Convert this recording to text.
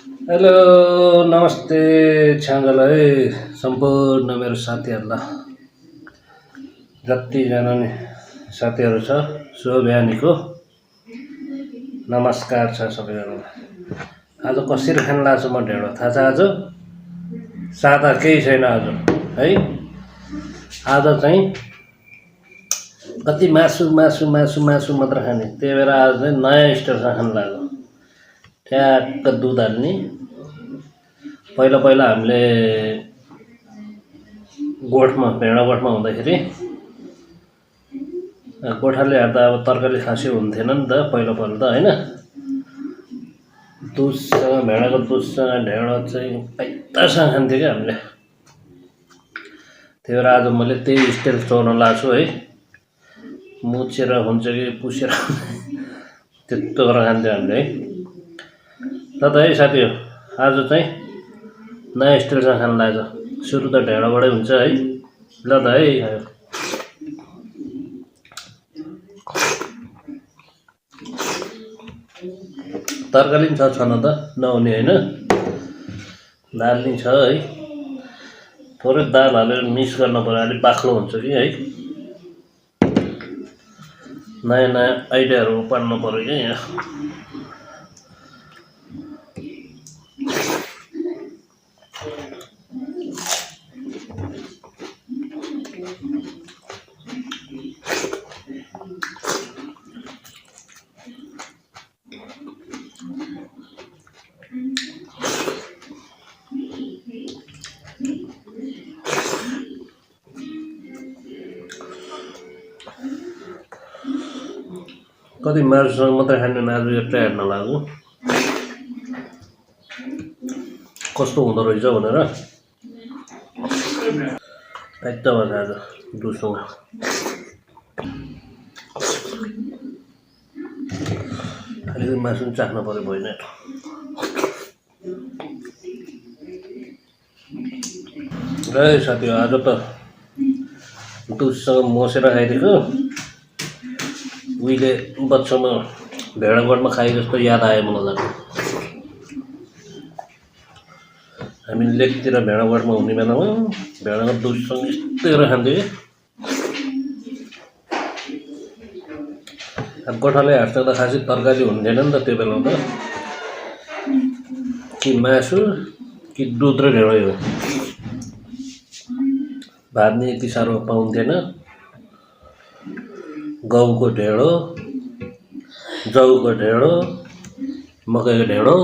Hello नमस्ते छ्याङ्गलाई सम्पूर्ण मेरो साथीहरूलाई जतिजना नि साथीहरू छ शुभ बिहानीको नमस्कार छ सबैजनालाई। आज कसरी खान लाग्छ म ढेँडो थाहा छ? आज सादा केही छैन आज है। आज चाहिँ कति मासु मासु मासु मासु मात्र खाने, त्यही भएर आज चाहिँ नयाँ स्टाइलमा खान लाग्यो। ठ्याक्क दुध हाल्ने। पहिला पहिला हामीले भेडा गोठमा हुँदाखेरि गोठाले हेर्दा अब तरकारी खासै हुन्थेन नि त पहिला पहिला त होइन। दुधसँग भेडाको दुधसँग ढेँडो चाहिँ पैतासँग खान्थ्यो क्या हामीले। त्यही भएर आज मैले त्यही स्टाइल चलाउन लाग्छु है। मुछेर हुन्छ कि पुसेर त्यस्तो गरेर खान्थ्यो हामीले है। ल त है साथीहरू, आज चाहिँ नयाँ स्टाइलसँग खान लाग्छ। सुरु त ढेँडोबाटै हुन्छ है। ल त है। तरकारी पनि छ छन त नहुने होइन। दाल पनि छ है। थोरै दाल हालेर मिक्स गर्न पर्यो, अलिक बाक्लो हुन्छ कि है। नयाँ नयाँ आइडियाहरू पार्नु पर्यो क्या यहाँ। कति मासुसँग मात्रै खाने, आज यो ट्राई हेर्न लाग्यो कस्तो हुँदो रहेछ भनेर। फाइदा भएछ आज दुधसँग। अलिकति मासु पनि चाख्न पर्यो भएन। र साथी आज त दुधसँग मोसेर खाइदिएको। उहिले बच्चामा भेडागोठमा खाए जस्तो याद आयो मलाई। हामी लेकतिर भेडागोठमा हुने बेलामा भेडाको दुधसँग यस्तै गरेर खान्थ्यो कि। अब गोठाले हाट्छ त खासै तरकारी हुन्थेन नि त त्यो बेलामा त। कि मासु कि दुध र ढेँडो हो। भात नि यति साह्रो पाउँथेन। गहुँको ढेँडो, जौको ढेँडो, मकैको ढेँडो